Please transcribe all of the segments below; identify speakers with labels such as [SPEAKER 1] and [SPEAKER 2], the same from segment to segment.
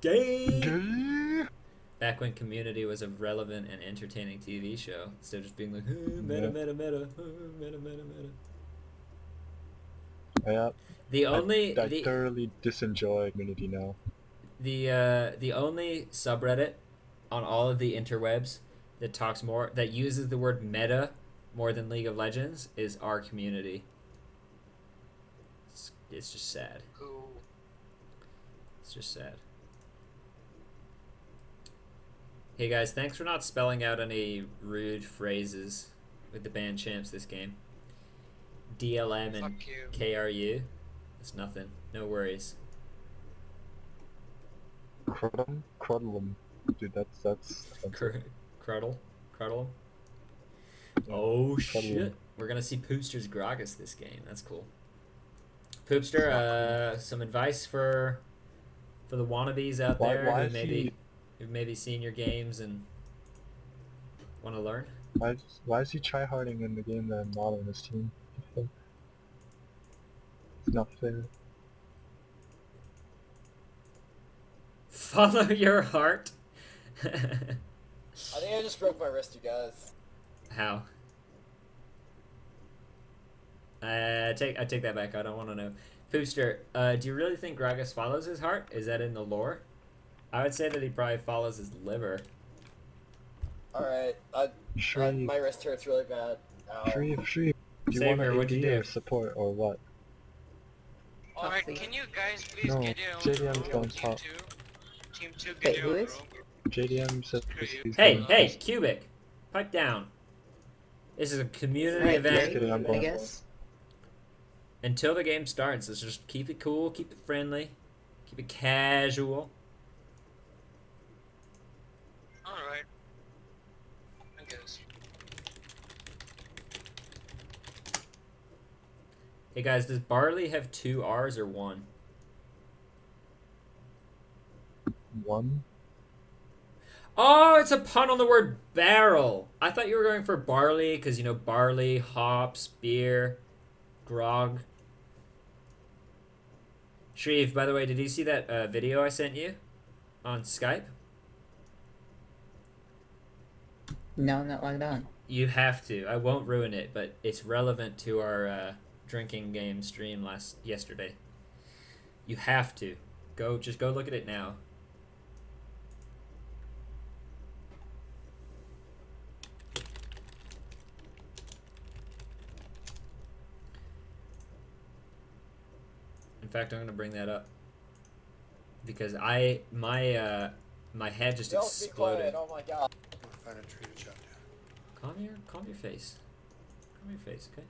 [SPEAKER 1] Gay.
[SPEAKER 2] Gay.
[SPEAKER 1] Back when Community was a relevant and entertaining TV show, instead of just being like meta, meta, meta, meta, meta, meta.
[SPEAKER 2] Yeah.
[SPEAKER 1] The only
[SPEAKER 2] I thoroughly disenjoy Community now.
[SPEAKER 1] the only subreddit on all of the interwebs that uses the word meta more than League of Legends is our Community. It's just sad. It's just sad. Hey guys, thanks for not spelling out any rude phrases with the band champs this game. DLM and KRU. It's nothing. No worries.
[SPEAKER 2] Cruddle. Dude, that's
[SPEAKER 1] Cruddle?
[SPEAKER 2] Yeah,
[SPEAKER 1] Oh
[SPEAKER 2] Cruddle.
[SPEAKER 1] shit. We're gonna see Poopster's Gragas this game. That's cool. Poopster, some advice for the wannabes out there who've maybe seen your games and want to learn.
[SPEAKER 2] Why is he tryharding in the game that I'm not on his team? It's not fair.
[SPEAKER 1] Follow your heart.
[SPEAKER 3] I think I just broke my wrist, you guys.
[SPEAKER 1] How? I take that back. I don't want to know. Poopster, do you really think Gragas follows his heart? Is that in the lore? I would say that he probably follows his liver.
[SPEAKER 3] Alright, my wrist hurts really bad. Ow.
[SPEAKER 2] Shreve, do you
[SPEAKER 1] Same
[SPEAKER 2] want
[SPEAKER 1] here,
[SPEAKER 2] an
[SPEAKER 1] what'd you
[SPEAKER 2] AD
[SPEAKER 1] do?
[SPEAKER 2] or support or what?
[SPEAKER 4] Alright, can you guys please
[SPEAKER 2] No,
[SPEAKER 4] get your own
[SPEAKER 2] JDM's
[SPEAKER 4] room?
[SPEAKER 2] going
[SPEAKER 4] Team
[SPEAKER 2] top.
[SPEAKER 4] 2? Team 2,
[SPEAKER 5] Wait,
[SPEAKER 4] get your
[SPEAKER 5] who
[SPEAKER 4] own
[SPEAKER 5] is?
[SPEAKER 4] room.
[SPEAKER 2] JDM said he's
[SPEAKER 1] Hey,
[SPEAKER 2] going
[SPEAKER 1] hey,
[SPEAKER 2] first.
[SPEAKER 1] Cubic, pipe down. This is a community
[SPEAKER 5] Right,
[SPEAKER 1] event.
[SPEAKER 2] Just kidding, I'm
[SPEAKER 5] I
[SPEAKER 2] going
[SPEAKER 5] guess.
[SPEAKER 1] Until the game starts, let's just keep it cool, keep it friendly, keep it casual.
[SPEAKER 4] Alright. I guess.
[SPEAKER 1] Hey guys, does barley have 2 R's or 1?
[SPEAKER 2] One.
[SPEAKER 1] Oh, it's a pun on the word barrel. I thought you were going for barley because, you know, barley, hops, beer, grog. Shreve, by the way, did you see that video I sent you on Skype?
[SPEAKER 5] No, not logged on.
[SPEAKER 1] You have to. I won't ruin it, but it's relevant to our drinking game stream yesterday. You have to. Just go look at it now. In fact, I'm gonna bring that up because my head just
[SPEAKER 3] Don't be
[SPEAKER 1] exploded.
[SPEAKER 3] quiet, oh my god.
[SPEAKER 6] Find a tree to chop down.
[SPEAKER 1] Calm your face. Calm your face, okay?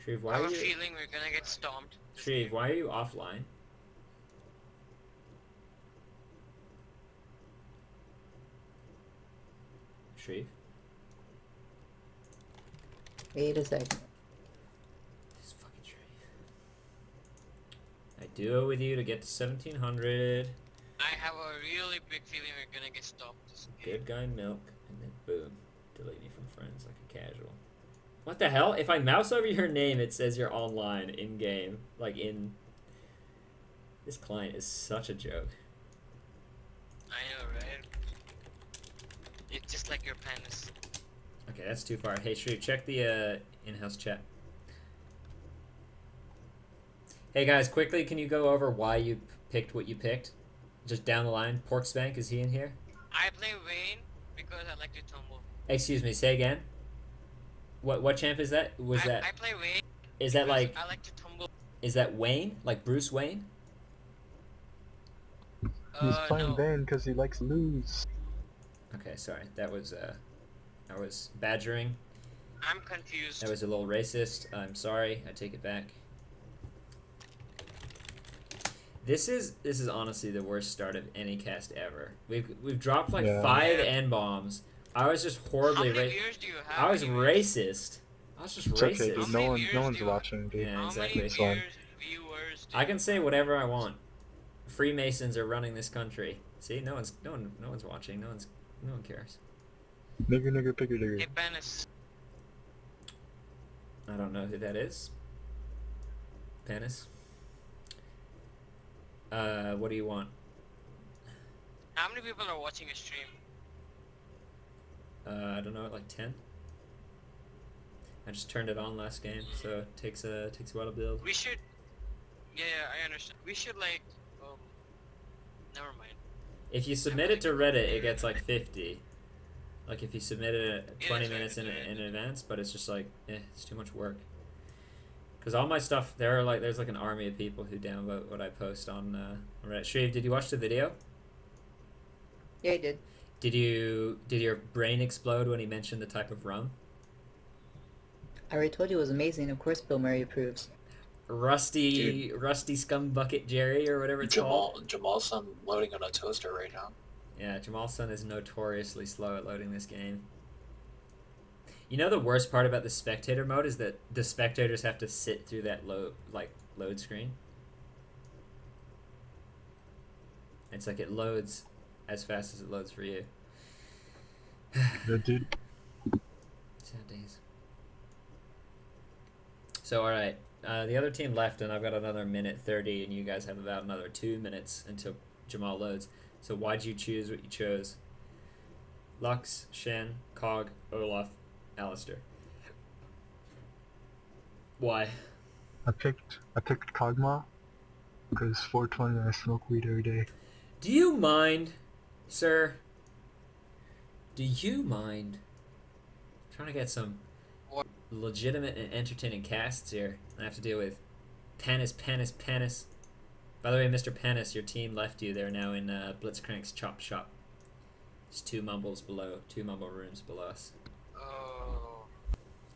[SPEAKER 1] Shreve,
[SPEAKER 4] I
[SPEAKER 1] why
[SPEAKER 4] have
[SPEAKER 1] are
[SPEAKER 4] a
[SPEAKER 1] you?
[SPEAKER 4] feeling we're gonna get stomped.
[SPEAKER 1] Shreve, why are you offline? Shreve.
[SPEAKER 5] Wait a second.
[SPEAKER 1] This fucking Shreve. I duo with you to get to 1700.
[SPEAKER 4] I have a really big feeling we're gonna get stopped.
[SPEAKER 1] Good guy milk, and then boom, delete me from friends like a casual. What the hell? If I mouse over your name, it says you're online in game, like in. This client is such a joke.
[SPEAKER 4] I know, right? It's just like your penis.
[SPEAKER 1] Okay, that's too far. Hey, Shreve, check the in-house chat. Hey guys, quickly, can you go over why you picked what you picked? Just down the line. Pork Spank, is he in here?
[SPEAKER 4] I play Wayne because I like to tumble.
[SPEAKER 1] Excuse me, say again. What champ is that?
[SPEAKER 4] I play Wayne.
[SPEAKER 1] Is that like?
[SPEAKER 4] I like to tumble.
[SPEAKER 1] Is that Wayne? Like Bruce Wayne?
[SPEAKER 2] He's playing
[SPEAKER 4] No.
[SPEAKER 2] Vayne because he likes to lose.
[SPEAKER 1] Okay, sorry. That was badgering.
[SPEAKER 4] I'm confused.
[SPEAKER 1] That was a little racist. I'm sorry. I take it back. This is honestly the worst start of any cast ever. We've dropped like 5 N-bombs. I was just horribly
[SPEAKER 4] How many viewers do you have?
[SPEAKER 1] I was racist. I was just
[SPEAKER 2] It's
[SPEAKER 1] racist.
[SPEAKER 2] okay, dude.
[SPEAKER 4] How
[SPEAKER 2] No
[SPEAKER 4] many
[SPEAKER 2] one,
[SPEAKER 4] viewers
[SPEAKER 2] no one's
[SPEAKER 4] do you-
[SPEAKER 2] watching, dude.
[SPEAKER 1] Yeah,
[SPEAKER 4] How
[SPEAKER 1] exactly.
[SPEAKER 4] many
[SPEAKER 2] Fine.
[SPEAKER 4] viewers do
[SPEAKER 1] I can say whatever I want. Freemasons are running this country. See, no one's watching. No one cares.
[SPEAKER 2] Nigger, nigger, pigger,
[SPEAKER 4] Hey,
[SPEAKER 2] digger.
[SPEAKER 4] penis.
[SPEAKER 1] I don't know who that is. Penis. What do you want?
[SPEAKER 4] How many people are watching a stream?
[SPEAKER 1] I don't know, like 10. I just turned it on last game, so it takes a while to build.
[SPEAKER 4] We should. Yeah, I understand. We should like. Never mind.
[SPEAKER 1] If you submit it to Reddit, it gets like 50. Like if you submit it 20
[SPEAKER 4] that's
[SPEAKER 1] minutes
[SPEAKER 4] right,
[SPEAKER 1] in advance, but it's just like, it's too much work. Cause all my stuff, there's like an army of people who downvote what I post on Reddit. Shreve, did you watch the video?
[SPEAKER 5] Yeah, I did.
[SPEAKER 1] Did your brain explode when he mentioned the type of rum?
[SPEAKER 5] I already told you it was amazing. Of course, Bill Murray approves.
[SPEAKER 1] Rusty scum bucket Jerry or whatever it's called.
[SPEAKER 7] Jamal's son loading on a toaster right now.
[SPEAKER 1] Yeah, Jamal's son is notoriously slow at loading this game. You know the worst part about the spectator mode is that the spectators have to sit through that load screen. It's like it loads as fast as it loads for you.
[SPEAKER 2] Yeah, dude.
[SPEAKER 1] Sad days. So alright, the other team left and I've got another minute 30 and you guys have about another 2 minutes until Jamal loads. So why'd you choose what you chose? Lux, Shen, Cog, Olaf, Alistair. Why?
[SPEAKER 2] I picked Kog'Maw because 420 and I smoke weed every day.
[SPEAKER 1] Do you mind, sir? Do you mind? I'm trying to get some legitimate and entertaining casts here. I have to deal with Panis. By the way, Mr. Panis, your team left you. They're now in Blitzcrank's Chop Shop. It's 2 mumble rooms below us.
[SPEAKER 4] Oh.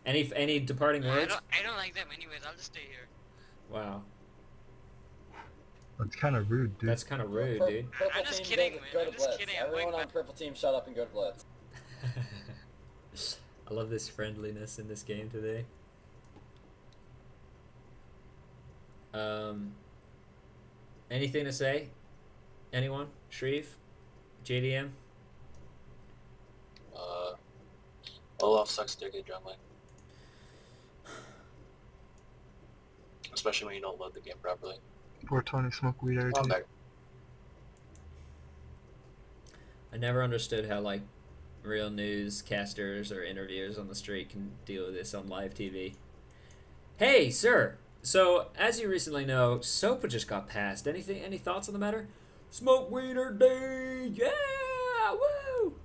[SPEAKER 1] Any departing words?
[SPEAKER 4] I don't like them anyways. I'll just stay here.
[SPEAKER 1] Wow,
[SPEAKER 2] That's kind of rude, dude.
[SPEAKER 1] that's kind of rude, dude.
[SPEAKER 3] Purple
[SPEAKER 4] I'm just
[SPEAKER 3] team,
[SPEAKER 4] kidding,
[SPEAKER 3] go
[SPEAKER 4] man.
[SPEAKER 3] to
[SPEAKER 4] I'm just
[SPEAKER 3] Blitz.
[SPEAKER 4] kidding. I'm
[SPEAKER 3] Everyone
[SPEAKER 4] going
[SPEAKER 3] on purple team, shut up and go to Blitz.
[SPEAKER 1] I love this friendliness in this game today. Anything to say? Anyone? Shreve? JDM?
[SPEAKER 7] Olaf sucks dick at jungling. Especially when you don't load the game properly.
[SPEAKER 2] 420 smoke weed every
[SPEAKER 7] I'm
[SPEAKER 2] day.
[SPEAKER 7] back.
[SPEAKER 1] I never understood how like real newscasters or interviewers on the street can deal with this on live TV. Hey, sir. So, as you recently know, SOPA just got passed. Any thoughts on the matter? Smoke weed every day. Yeah, woo.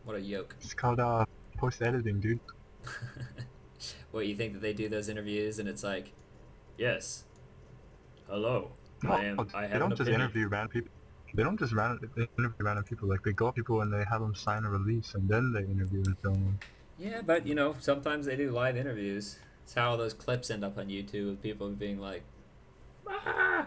[SPEAKER 1] What a yoke.
[SPEAKER 2] It's called post-editing, dude.
[SPEAKER 1] What, you think that they do those interviews and it's like, yes, hello,
[SPEAKER 2] No,
[SPEAKER 1] I
[SPEAKER 2] they
[SPEAKER 1] have
[SPEAKER 2] don't
[SPEAKER 1] an
[SPEAKER 2] just
[SPEAKER 1] opinion.
[SPEAKER 2] interview random people. They don't just interview random people. Like, they go up to people and they have them sign a release and then they interview and film them.
[SPEAKER 1] Yeah, but you know, sometimes they do live interviews. It's how all those clips end up on YouTube with people being like, ah!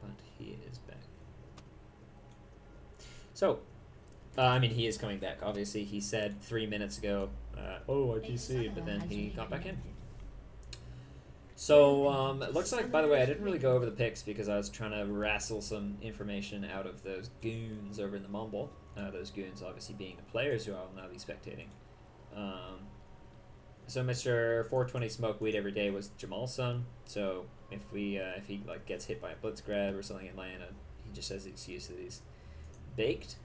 [SPEAKER 1] But he is back. So, I mean, he is coming back. Obviously, he said 3 minutes ago, "Oh, RTC," but then he got back in. So, it looks like, by the way, I didn't really go over the picks because I was trying to wrestle some information out of those goons over in the Mumble. Those goons obviously being the players who I will now be spectating. So Mr. 420 Smoke Weed Every Day was Jamal's son. So if he like gets hit by a blitz grab or something in Atlanta, he just has the excuse that he's baked.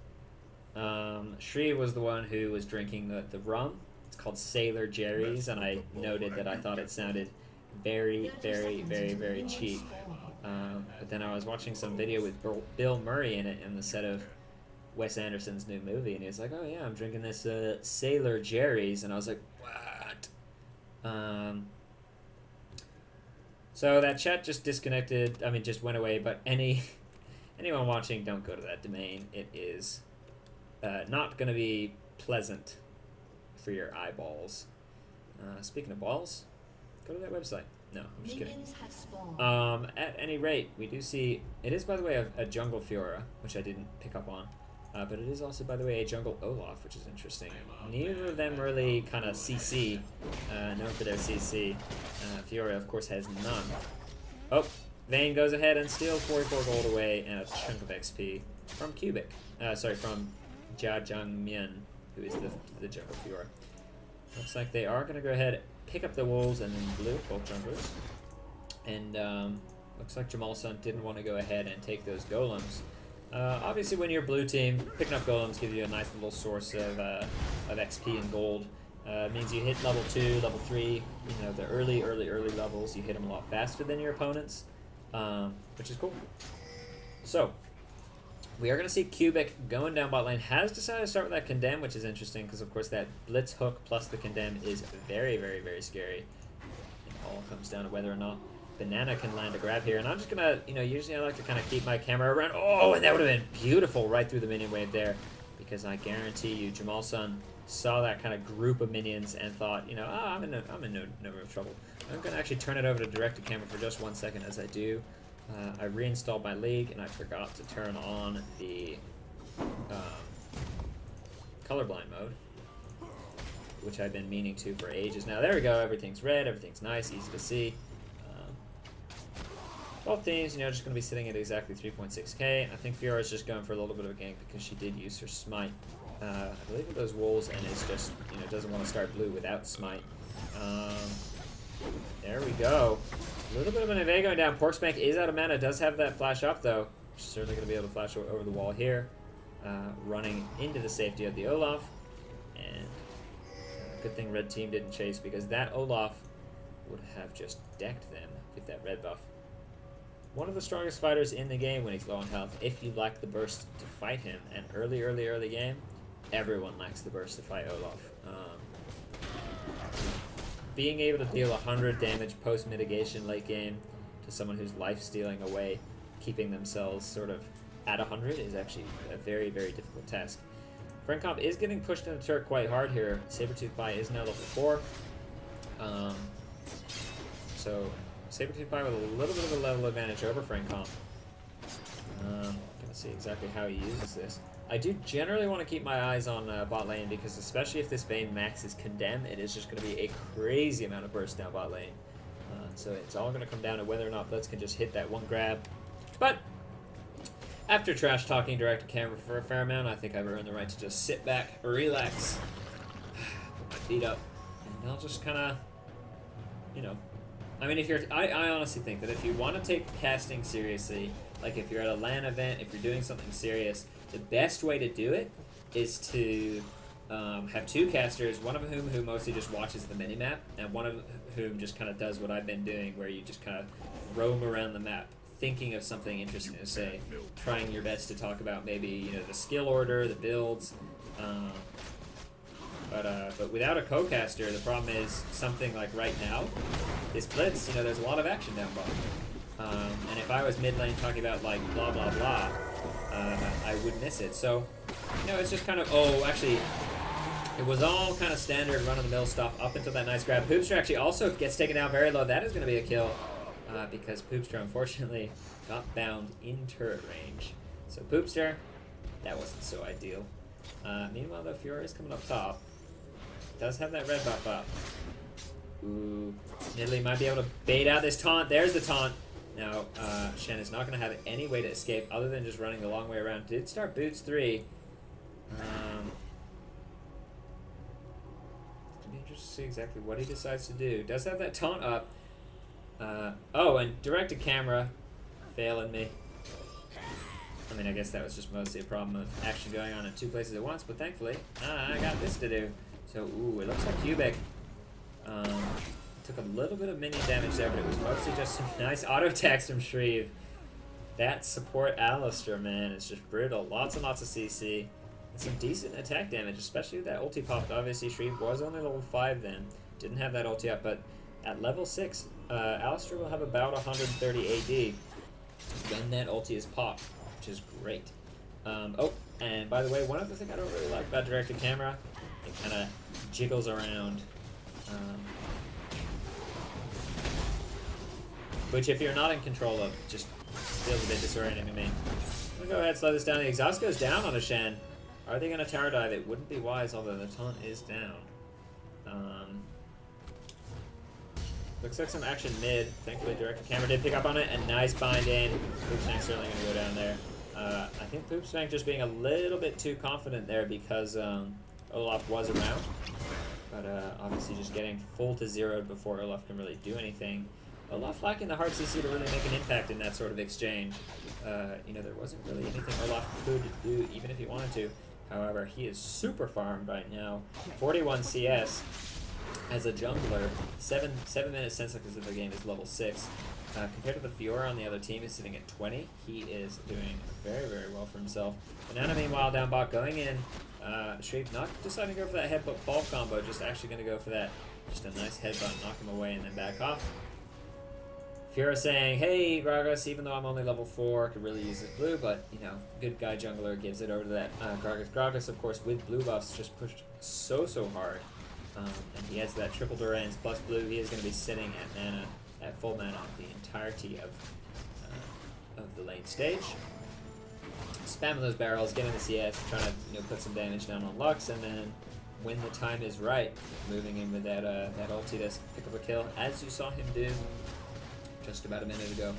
[SPEAKER 1] Shri was the one who was drinking the rum. It's called Sailor Jerry's, and I noted that I thought it sounded very, very, very, very cheap. But then I was watching some video with Bill Murray in it in the set of Wes Anderson's new movie, and he was like, "Oh yeah, I'm drinking this Sailor Jerry's," and I was like, "What?" So that chat just disconnected. I mean, just went away. But anyone watching, don't go to that domain. It is not going to be pleasant for your eyeballs. Speaking of balls, go to that website. No, I'm just kidding. At any rate, we do see, it is, by the way, a jungle Fiora, which I didn't pick up on. But it is also, by the way, a jungle Olaf, which is interesting. Neither of them really kind of CC, known for their CC. Fiora, of course, has none. Oh, Vayne goes ahead and steals 44 gold away and a chunk of XP from Cubic. From Jajangmyeon, who is the jungle Fiora. Looks like they are going to go ahead, pick up the wolves and then blue, both junglers. And looks like Jamal-san didn't want to go ahead and take those golems. Obviously, when you're blue team, picking up golems gives you a nice little source of XP and gold. It means you hit level 2, level 3, you know, the early levels, you hit them a lot faster than your opponents, which is cool. So, we are going to see Cubic going down bot lane. Has decided to start with that Condemn, which is interesting because, of course, that Blitz hook plus the Condemn is very, very, very scary. It all comes down to whether or not Banana can land a grab here. And I'm just going to, you know, usually I like to kind of keep my camera around. Oh, and that would have been beautiful right through the minion wave there. Because I guarantee you, Jamal-san saw that kind of group of minions and thought, you know, I'm in no real trouble. I'm going to actually turn it over to direct to camera for just 1 second. As I do, I reinstalled my league and I forgot to turn on the colorblind mode, which I've been meaning to for ages now. There we go. Everything's red. Everything's nice, easy to see. Both teams, you know, just going to be sitting at exactly 3.6k. I think Fiora's just going for a little bit of a gank because she did use her smite. I believe with those wolves, and it's just, you know, doesn't want to start blue without smite. There we go. A little bit of an evade going down. Porkspank is out of mana. Does have that flash up though. She's certainly going to be able to flash over the wall here. Running into the safety of the Olaf. And Good thing red team didn't chase, because that Olaf would have just decked them with that red buff. One of the strongest fighters in the game when he's low on health, if you lack the burst to fight him. And early game, everyone lacks the burst to fight Olaf. Being able to deal 100 damage post-mitigation late game to someone who's life-stealing away, keeping themselves sort of at 100 is actually a very, very difficult task. Frencomp is getting pushed in the turret quite hard here. Sabertooth Pie is now level 4. So Sabertooth Pie with a little bit of a level advantage over Frencomp. Gonna see exactly how he uses this. I do generally want to keep my eyes on bot lane, because especially if this Vayne maxes Condemn, it is just going to be a crazy amount of burst down bot lane. So it's all going to come down to whether or not Blitz can just hit that one grab. But after trash talking direct to camera for a fair amount, I think I've earned the right to just sit back, relax, put my feet up, and I'll just kind of, you know, I mean, if you're, I honestly think that if you want to take casting seriously, like if you're at a LAN event, if you're doing something serious, the best way to do it is to have two casters, one of whom who mostly just watches the minimap, and one of whom just kind of does what I've been doing, where you just kind of roam around the map, thinking of something interesting to say, trying your best to talk about maybe, you know, the skill order, the builds. But without a co-caster, the problem is something like right now, this Blitz, you know, there's a lot of action down bottom. And if I was mid lane talking about like blah blah blah, I would miss it. So, you know, it's just kind of, oh, actually, it was all kind of standard run-of-the-mill stuff up until that nice grab. Poopster actually also gets taken down very low. That is going to be a kill, because Poopster unfortunately got bound in turret range. So Poopster, that wasn't so ideal. Meanwhile, though, Fiora is coming up top. Does have that red buff up. Ooh, Nidalee might be able to bait out this taunt. There's the taunt. Now, Shen is not going to have any way to escape other than just running the long way around. Did start boots 3. It'll be interesting to see exactly what he decides to do. Does have that taunt up. Oh, and directed camera failing me. I mean, I guess that was just mostly a problem of action going on in two places at once, but thankfully, I got this to do. So, ooh, it looks like Cubic took a little bit of minion damage there, but it was mostly just some nice auto attacks from Shreve. That support Alistar, man, is just brutal. Lots and lots of CC. And some decent attack damage, especially with that ulti popped. Obviously, Shreve was only level 5 then. Didn't have that ulti up, but at level 6, Alistar will have about 130 AD when that ulti is popped, which is great. Oh, and by the way, one other thing I don't really like about directed camera, it kind of jiggles around. Which, if you're not in control of, just feels a bit disorienting to me. I'm gonna go ahead and slow this down. The exhaust goes down on a Shen. Are they gonna tower dive? It wouldn't be wise, although the taunt is down. Looks like some action mid. Thankfully, directed camera did pick up on it, and nice bind in. Poopsnank's certainly gonna go down there. I think Poopsnank just being a little bit too confident there because Olaf was around. But obviously just getting full to 0'd before Olaf can really do anything. Olaf lacking the hard CC to really make an impact in that sort of exchange. You know, there wasn't really anything Olaf could do, even if he wanted to. However, he is super farmed right now. 41 CS as a jungler. 7 minutes since the game is level 6. Compared to the Fiora on the other team, is sitting at 20. He is doing very, very well for himself. Banana, meanwhile, down bot going in. Shreve not deciding to go for that headbutt ball combo, just actually going to go for that. Just a nice headbutt, knock him away, and then back off. Fiora saying, hey, Gragas, even though I'm only level 4, could really use this blue, but, you know, good guy jungler gives it over to that Gragas. Gragas, of course, with blue buffs, just pushed so hard. And he has that triple Durans plus blue. He is going to be sitting at mana, at full mana, the entirety of the lane stage. Spamming those barrels, getting the CS, trying to, you know, put some damage down on Lux, and then when the time is right, moving in with that that ulti to pick up a kill, as you saw him do just about a minute ago.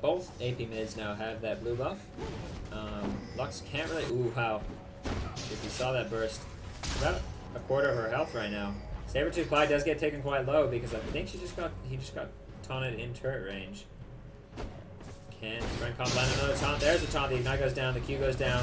[SPEAKER 1] Both AP mids now have that blue buff. Lux can't really. Ooh, wow! If you saw that burst, about a quarter of her health right now. Sabertooth Pie does get taken quite low because I think he just got taunted in turret range. Can Frencomp land another taunt? There's the taunt. The ignite goes down. The Q goes down.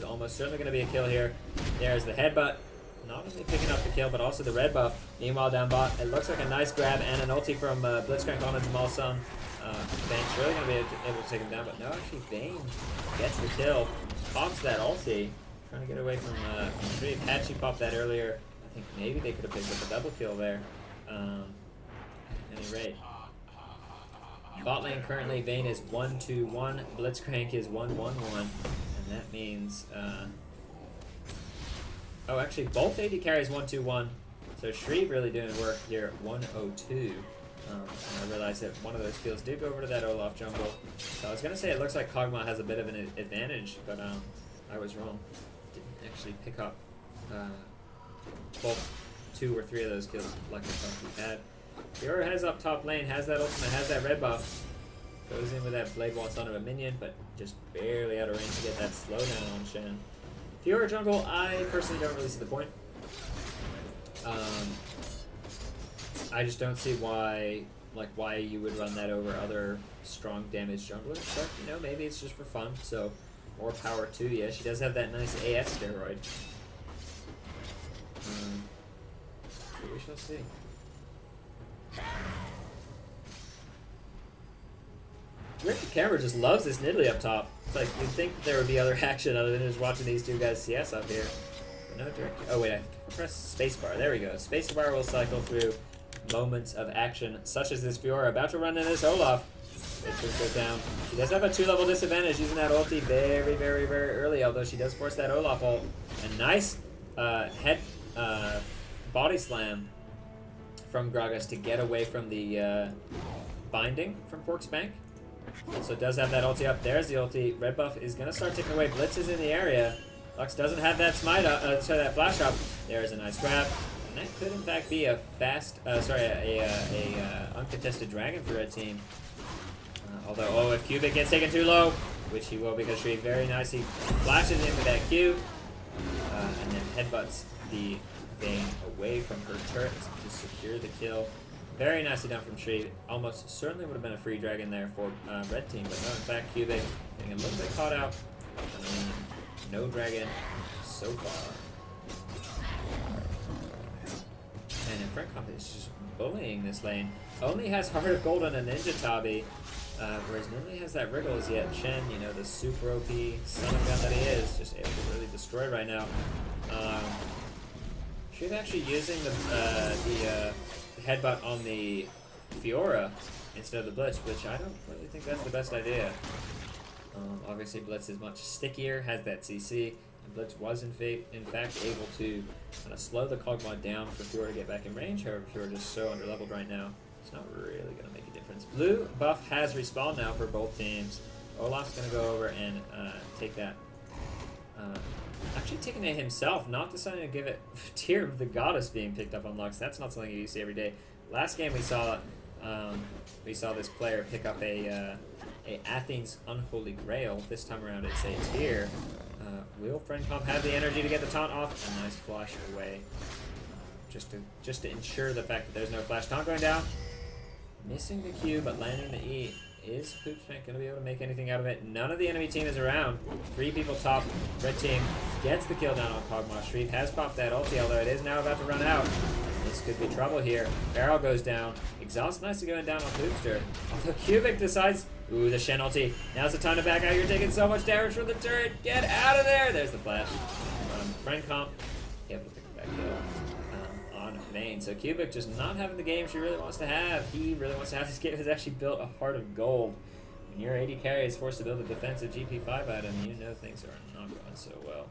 [SPEAKER 1] is almost certainly going to be a kill here. There's the headbutt. Not only picking up the kill, but also the red buff. Meanwhile, down bot, it looks like a nice grab and an ulti from Blitzcrank on Jamal Sun. Vane's really going to be able to take him down, but no, actually Vane gets the kill. Pops that ulti. Trying to get away from Shreve. Had she popped that earlier, I think maybe they could have picked up a double kill there. At any rate. Bot lane currently, Vane is 1-2-1. Blitzcrank is 1-1-1. And that means... oh, actually, both AD carries 1-2-1. So Shreve really doing work here at 1-0-2. And I realized that one of those kills did go over to that Olaf jungle. So I was going to say it looks like Kog'Maw has a bit of an advantage, but I was wrong. Didn't actually pick up both 2 or 3 of those kills like I thought he had. Fiora has up top lane, has that ultimate, has that red buff. Goes in with that blade waltz onto a minion, but just barely out of range to get that slowdown on Shen. Fiora jungle, I personally don't really see the point. I just don't see why you would run that over other strong damage junglers, but you know, maybe it's just for fun, so more power to you. She does have that nice AS steroid. So we shall see. Rick the camera just loves this Nidalee up top. It's like, you'd think that there would be other action other than just watching these two guys CS up here. But no direct. Oh wait, I press spacebar. There we go. Spacebar will cycle through moments of action, such as this Fiora about to run into this Olaf. It goes down. She does have a 2-level disadvantage using that ulti very, very, very early, although she does force that Olaf ult. A nice head body slam from Gragas to get away from the binding from Pork's Bank. Also does have that ulti up. There's the ulti. Red buff is going to start ticking away. Blitz is in the area. Lux doesn't have that smite up, that flash up. There's a nice grab. And that could in fact be a fast, uncontested dragon for Red Team. Although, oh, if Cubic gets taken too low, which he will because Shreve very nicely flashes in with that Q, and then headbutts the Vane away from her turret to secure the kill. Very nicely done from Shreve. Almost certainly would have been a free dragon there for Red Team, but no, in fact, Cubic getting a little bit caught out. No dragon so far. And Frenkoff is just bullying this lane. Only has Heart of Gold and a Ninja Tabi, whereas Nidalee has that Wriggles, yet Shen, you know, the super OP son of a gun that he is, just able to really destroy right now. She's actually using the headbutt on the Fiora instead of the Blitz, which I don't really think that's the best idea. Obviously Blitz is much stickier, has that CC, and Blitz was in fact able to kind of slow the Kog'Maw down for Fiora to get back in range. However, Fiora is so underleveled right now, it's not really going to make a difference. Blue buff has respawned now for both teams. Olaf's going to go over and take that. Actually taking it himself, not deciding to give it Tear of the Goddess being picked up on Lux. That's not something you see every day. Last game we saw this player pick up a Athens Unholy Grail. This time around it's a tier. Will Frencomp have the energy to get the taunt off? A nice flash away. Just to ensure the fact that there's no flash taunt going down. Missing the Q, but landing the E. Is Poopspank going to be able to make anything out of it? None of the enemy team is around. 3 people top. Red team gets the kill down on Kog'Maw. Shreef has popped that ulti, although it is now about to run out. This could be trouble here. Barrel goes down. Exhaust nicely going down on Poopster. Although Cubic decides... Ooh, the Shen ulti. Now's the time to back out. You're taking so much damage from the turret. Get out of there! There's the flash. Frencomp able to pick back kill on Vayne. So Cubic just not having the game she really wants to have. He really wants to have. This game has actually built a heart of gold. When your AD carry is forced to build a defensive GP5 item, you know things are not going so well.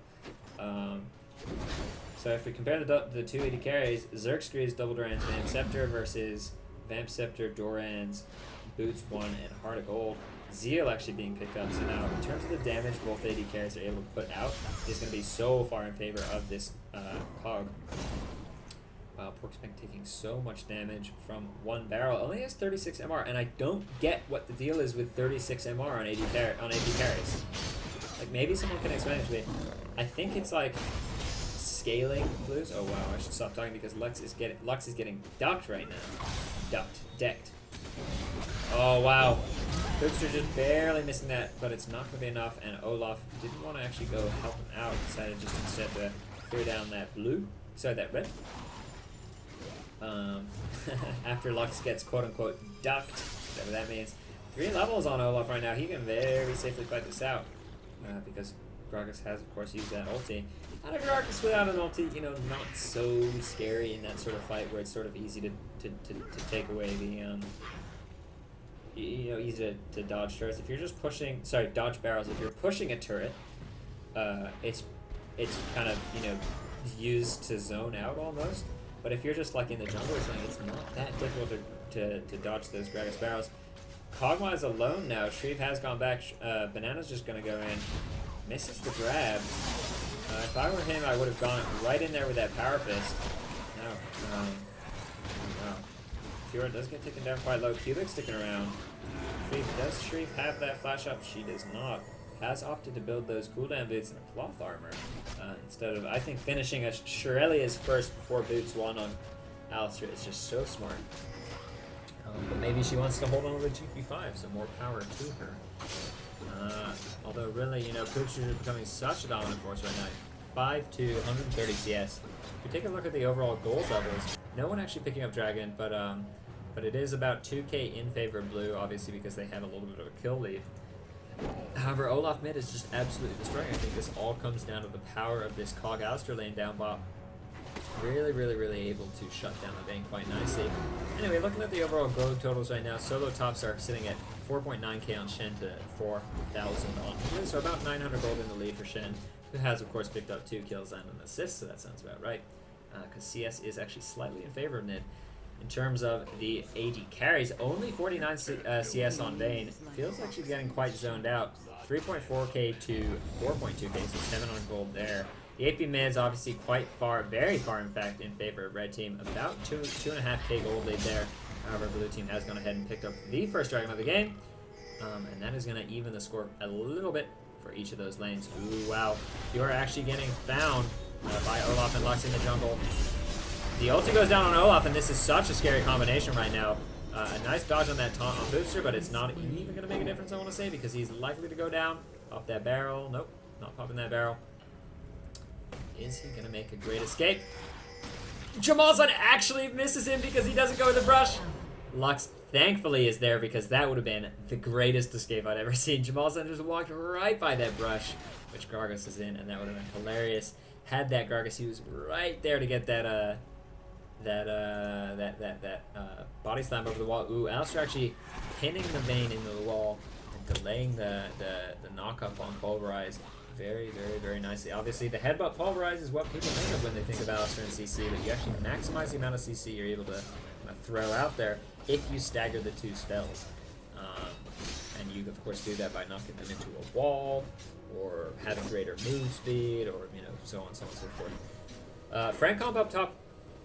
[SPEAKER 1] So if we compare the 2 AD carries, Zergscree's Double Doran's Vamp Scepter versus Vamp Scepter, Doran's Boots 1, and Heart of Gold. Zeal actually being picked up. So now, in terms of the damage both AD carries are able to put out, is going to be so far in favor of this Cog. Wow, Porkspank taking so much damage from 1 barrel. Only has 36 MR, and I don't get what the deal is with 36 MR on AD carries. Like, maybe someone can explain it to me. I think it's like scaling blues. Oh wow, I should stop talking because Lux is getting ducked right now. Decked. Oh wow. Hoopster just barely missing that, but it's not going to be enough, and Olaf didn't want to actually go help him out. Decided just instead to clear down that blue. Sorry, that red. After Lux gets quote-unquote ducked, whatever that means. 3 levels on Olaf right now. He can very safely fight this out. Because Gragas has, of course, used that ulti. And a Gragas without an ulti, you know, not so scary in that sort of fight where it's sort of easy to take away the, you know, easy to dodge turrets. If you're just pushing, dodge barrels. If you're pushing a turret, it's kind of, you know, used to zone out almost. But if you're just like in the jungle or something, it's not that difficult to dodge those Gragas barrels. Kog'Maw is alone now. Shreef has gone back. Banana's just going to go in. Misses the grab. If I were him, I would have gone right in there with that Power Fist. No. Wow. Fiora does get taken down quite low. Cubic sticking around. Does Shreef have that flash up? She does not. Has opted to build those cooldown boots and a cloth armor. Instead of, I think, finishing a Shurelia's first before boots 1 on Alistair is just so smart. But maybe she wants to hold on to the GP5, so more power to her. Although really, you know, Poopster is becoming such a dominant force right now. 5'2", 130 CS. If you take a look at the overall gold levels, no one actually picking up Dragon, but it is about 2k in favor of blue, obviously because they have a little bit of a kill lead. However, Olaf mid is just absolutely destroying. I think this all comes down to the power of this Cog Alistair lane down bot. Really able to shut down the Vayne quite nicely. Anyway, looking at the overall gold totals right now, solo tops are sitting at 4.9k on Shen to 4,000 on Blue, so about 900 gold in the lead for Shen, who has of course picked up 2 kills and an assist, so that sounds about right. Because CS is actually slightly in favor of mid. In terms of the AD carries, only 49 CS on Vayne. Feels like she's getting quite zoned out. 3.4k to 4.2k, so 700 gold there. The AP mids obviously quite far, very far in fact, in favor of red team. About 2.5k gold lead there. However, blue team has gone ahead and picked up the first dragon of the game. And that is going to even the score a little bit for each of those lanes. Ooh, wow. You're actually getting found by Olaf and Lux in the jungle. The ulti goes down on Olaf, and this is such a scary combination right now. A nice dodge on that taunt on Booster, but it's not even going to make a difference, I want to say, because he's likely to go down. Pop that barrel. Nope, not popping that barrel. Is he going to make a great escape? Jamalson actually misses him because he doesn't go with the brush. Lux thankfully is there because that would have been the greatest escape I'd ever seen. Jamalson just walked right by that brush, which Gargus is in, and that would have been hilarious. Had that Gargus, he was right there to get that body slam over the wall. Ooh, Alistair actually pinning the Vayne into the wall and delaying the knock-up on Pulverize very nicely. Obviously, the headbutt Pulverize is what people think of when they think of Alistair and CC, but you actually maximize the amount of CC you're able to throw out there if you stagger the 2 spells. And you, of course, do that by knocking them into a wall, or having greater move speed, or, you know, so on and so forth. Frencomp up top,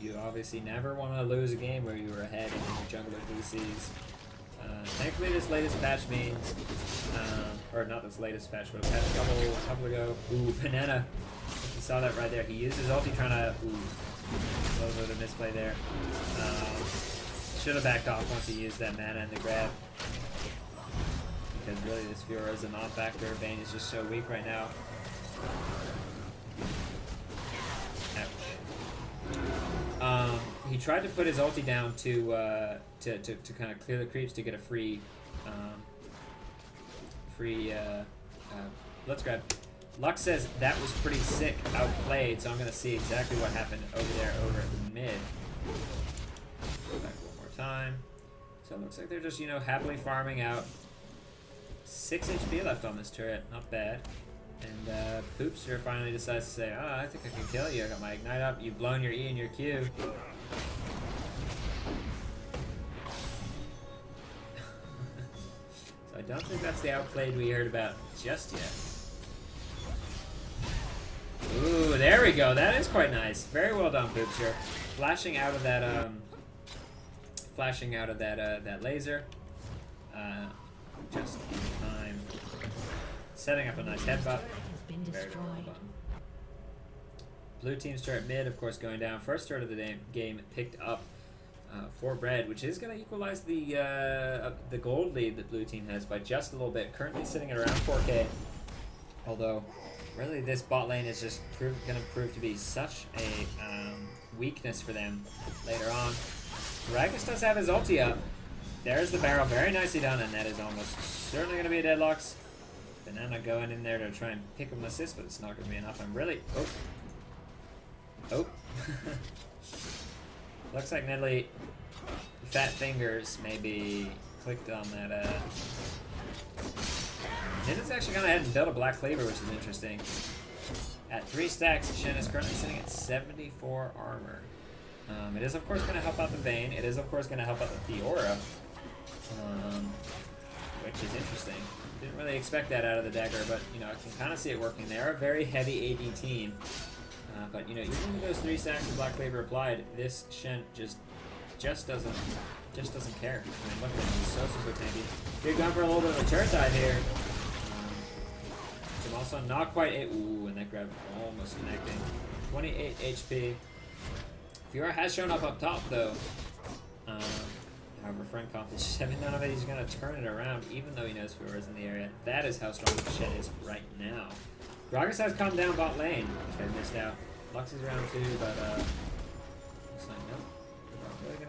[SPEAKER 1] You obviously never want to lose a game where you were ahead and your jungler DCs. Thankfully, this latest patch means, or not this latest patch, but a patch a couple ago. Ooh, Banana. You saw that right there. He used his ulti trying to. Ooh, a little bit of a misplay there. Should have backed off once he used that mana and the grab. Because really, this Fiora is a non-factor. Vayne is just so weak right now. Ouch. He tried to put his ulti down to kind of clear the creeps to get a free, let's grab. Lux says that was pretty sick, outplayed, so I'm gonna see exactly what happened over there, over at the mid. Go back one more time. So it looks like they're just, you know, happily farming out. 6 HP left on this turret, not bad. And Poopster finally decides to say, oh, I think I can kill you. I got my ignite up. You've blown your E and your Q. So I don't think that's the outplayed we heard about just yet. Ooh, there we go. That is quite nice. Very well done, Poopster. Flashing out of that, that laser. Just in time. Setting up a nice headbutt. Very well done. Blue team's turret mid, of course, going down. First turret of the game picked up for red, which is going to equalize the gold lead that blue team has by just a little bit. Currently sitting at around 4K. Although, really, this bot lane is just going to prove to be such a weakness for them later on. Ragus does have his ulti up. There's the barrel, very nicely done, and that is almost certainly going to be a deadlocks. Banana going in there to try and pick up an assist, but it's not going to be enough. I'm really... Oh. Looks like Nedley Fat Fingers maybe clicked on that... Nidlee's actually gone ahead and built a Black Cleaver, which is interesting. At 3 stacks, Shen is currently sitting at 74 armor. It is, of course, going to help out the Vayne. It is, of course, going to help out the Fiora. Which is interesting. Didn't really expect that out of the Dagger, but, you know, I can kind of see it working. They are a very heavy AD team. But, you know, even with those 3 stacks of Black Cleaver applied, this Shen just doesn't care. I mean, look at him. He's so super tanky. They're going for a little bit of a turret dive here. Also not quite a... Ooh, and that grab almost connecting. 28 HP. Fiora has shown up top, though. However, friend conf is just having none of it. He's going to turn it around, even though he knows Fiora's in the area. That is how strong the Shen is right now. Gragas has come down bot lane, which I missed out. Lux is around 2, but looks like no. We're not really going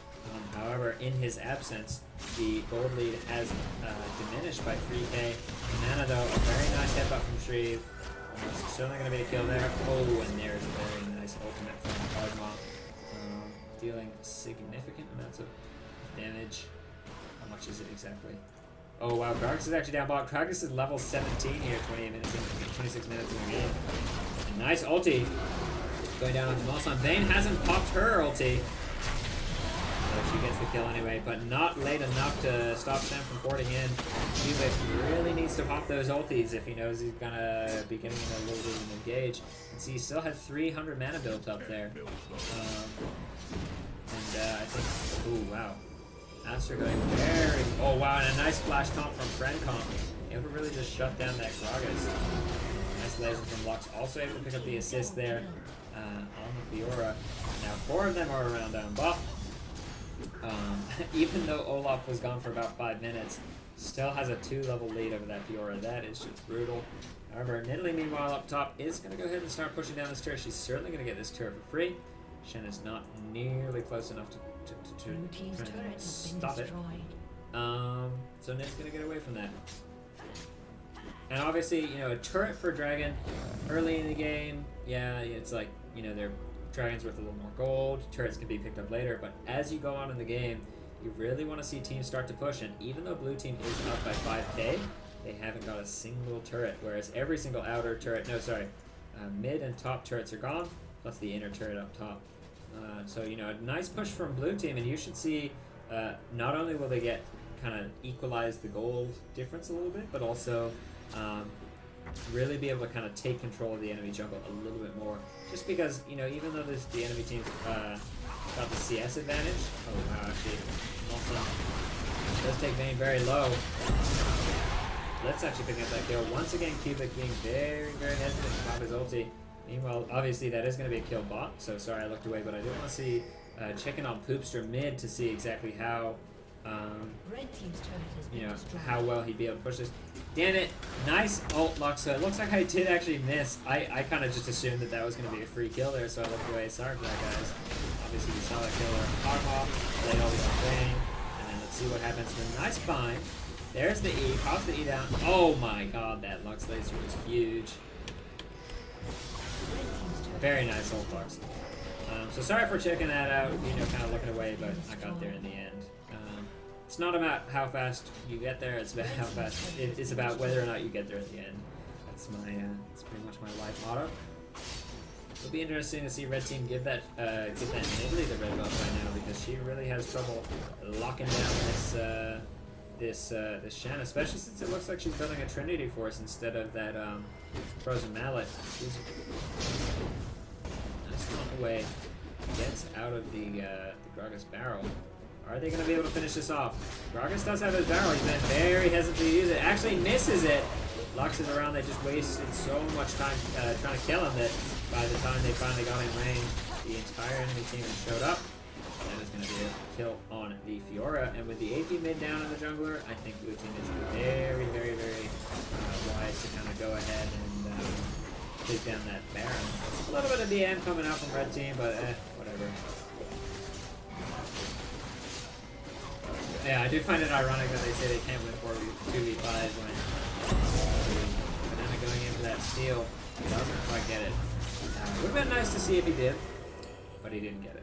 [SPEAKER 1] However, in his absence, the gold lead has diminished by 3k. Nana though, a very nice headbutt from Shreve. Almost certainly going to be a kill there. Oh, and there's a very nice ultimate from Ardma. Dealing significant amounts of damage. How much is it exactly? Oh wow, Gragas is actually down bot. Gragas is level 17 here, 26 minutes in the game. A nice ulti going down on Malson. Vayne hasn't popped her ulti. So she gets the kill anyway, but not late enough to stop Sam from porting in. Cubic really needs to pop those ultis if he knows he's gonna be getting in a little bit of an engage. And see, he still had 300 mana built up there. I think, ooh, wow. Aster going very, oh wow, and a nice flash comp from friend comp. Able to really just shut down that Gragas. Nice laser from Lux, also able to pick up the assist there on the Fiora. Now 4 of them are around down buff. Even though Olaf was gone for about 5 minutes, still has a 2-level lead over that Fiora. That is just brutal. However, Nidalee meanwhile up top is going to go ahead and start pushing down this turret. She's certainly going to get this turret for free. Shen is not nearly close enough to
[SPEAKER 8] Blue team's turret has been
[SPEAKER 1] stop it.
[SPEAKER 8] destroyed.
[SPEAKER 1] So Nid's gonna get away from that. And obviously, you know, a turret for Dragon early in the game, yeah, it's like, you know, their Dragon's worth a little more gold. Turrets can be picked up later, but as you go on in the game, you really want to see teams start to push. And even though blue team is up by 5k, they haven't got a single turret, whereas every single outer turret, mid and top turrets are gone, plus the inner turret up top. So, you know, a nice push from blue team, and you should see not only will they get kind of equalize the gold difference a little bit, but also really be able to kind of take control of the enemy jungle a little bit more. Just because, you know, even though the enemy team's got the CS advantage, oh wow, actually, also does take Vayne very low. Let's actually pick up that kill. Once again, Cubic being very, very hesitant to pop his ulti. Meanwhile, obviously that is going to be a kill bot, so sorry I looked away, but I do want to see, checking on Poopster mid to see exactly how,
[SPEAKER 8] Red team's turret has been
[SPEAKER 1] you know,
[SPEAKER 8] destroyed.
[SPEAKER 1] how well he'd be able to push this. Damn it! Nice ult, Lux. So it looks like I did actually miss. I kind of just assumed that that was going to be a free kill there, so I looked away. Sorry for that, guys. Obviously we saw that killer Hardball, played all the thing, and then let's see what happens. The nice bind. There's the E, pops the E down. Oh my god, that Lux laser was huge. Very nice ult, Lux. So sorry for checking that out, you know, kind of looking away, but I got there in the end. It's not about how fast you get there, it's about how fast, it's about whether or not you get there at the end. That's my, that's pretty much my life motto. It'll be interesting to see Red Team give that Nidalee the red buff right now, because she really has trouble locking down this Shen, especially since it looks like she's building a Trinity Force instead of that Frozen Mallet. She's nice on the way. Gets out of the Gragas barrel. Are they going to be able to finish this off? Gragas does have his barrel. He's been very hesitant to use it. Actually misses it. Lux is around. They just wasted so much time trying to kill him that by the time they finally got in range, the entire enemy team has showed up. That is going to be a kill on the Fiora. And with the AP mid down on the jungler, I think blue team is very, very, very wise to kind of go ahead and take down that Baron. A little bit of DM coming out from red team, but whatever. Yeah, I do find it ironic that they say they can't win 2v5s when Banana going in for that steal doesn't quite get it. It would have been nice to see if he did, but he didn't get it.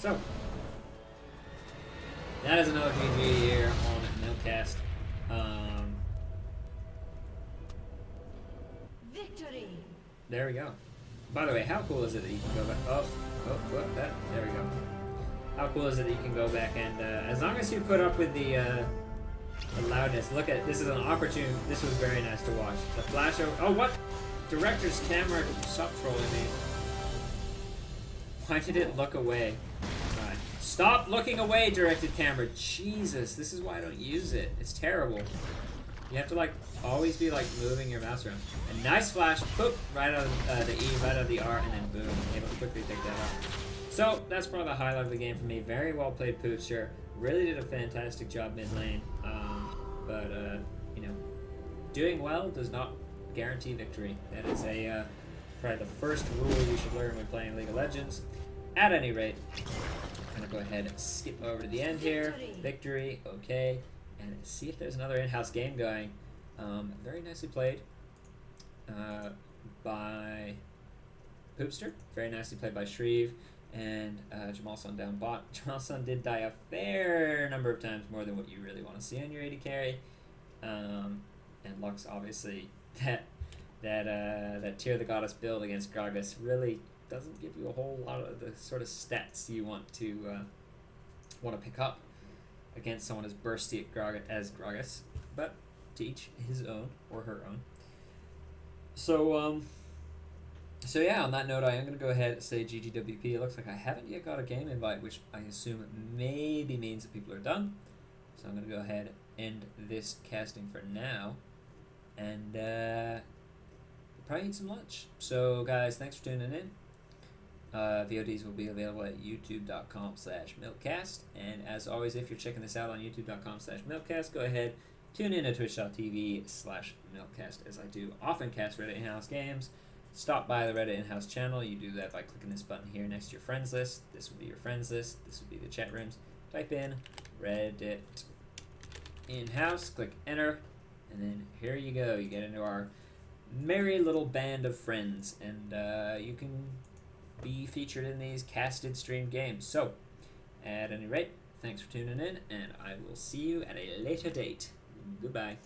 [SPEAKER 1] So, that is another GG here on Milkcast.
[SPEAKER 8] Victory!
[SPEAKER 1] There we go. By the way, how cool is it that you can go back? There we go. How cool is it that you can go back and, as long as you put up with the loudness, look at, this is an opportune, this was very nice to watch. The flash over, oh what? Director's camera, stop trolling me. Why did it look away? Alright. Stop looking away, directed camera. Jesus, this is why I don't use it. It's terrible. You have to like always be like moving your mouse around. A nice flash, poop, right out of the E, right out of the R, and then boom, able to quickly pick that up. So that's probably the highlight of the game for me. Very well played, Poopster. Really did a fantastic job mid lane. But you know, doing well does not guarantee victory. That is a probably the first rule you should learn when playing League of Legends. At any rate, I'm gonna go ahead and skip over to the end here. Victory, okay. And see if there's another in-house game going. Very nicely played by Poopster. Very nicely played by Shreve. And Jamalson down bot. Jamalson did die a fair number of times, more than what you really want to see on your AD carry. And Lux, obviously, that Tear the Goddess build against Gragas really doesn't give you a whole lot of the sort of stats you want to pick up against someone as bursty as Gragas, but to each his own or her own. So yeah, on that note, I am going to go ahead and say GGWP. It looks like I haven't yet got a game invite, which I assume maybe means that people are done. So I'm going to go ahead and end this casting for now, and probably eat some lunch. So guys, thanks for tuning in. VODs will be available at youtube.com/milkcast. And as always, if you're checking this out on youtube.com/milkcast, go ahead, tune in to twitch.tv/milkcast, as I do often cast Reddit in-house games. Stop by the Reddit in-house channel. You do that by clicking this button here next to your friends list. This will be your friends list. This will be the chat rooms. Type in Reddit in-house, click enter, and then here you go. You get into our merry little band of friends, and you can be featured in these casted stream games. So, at any rate, thanks for tuning in, and I will see you at a later date. Goodbye.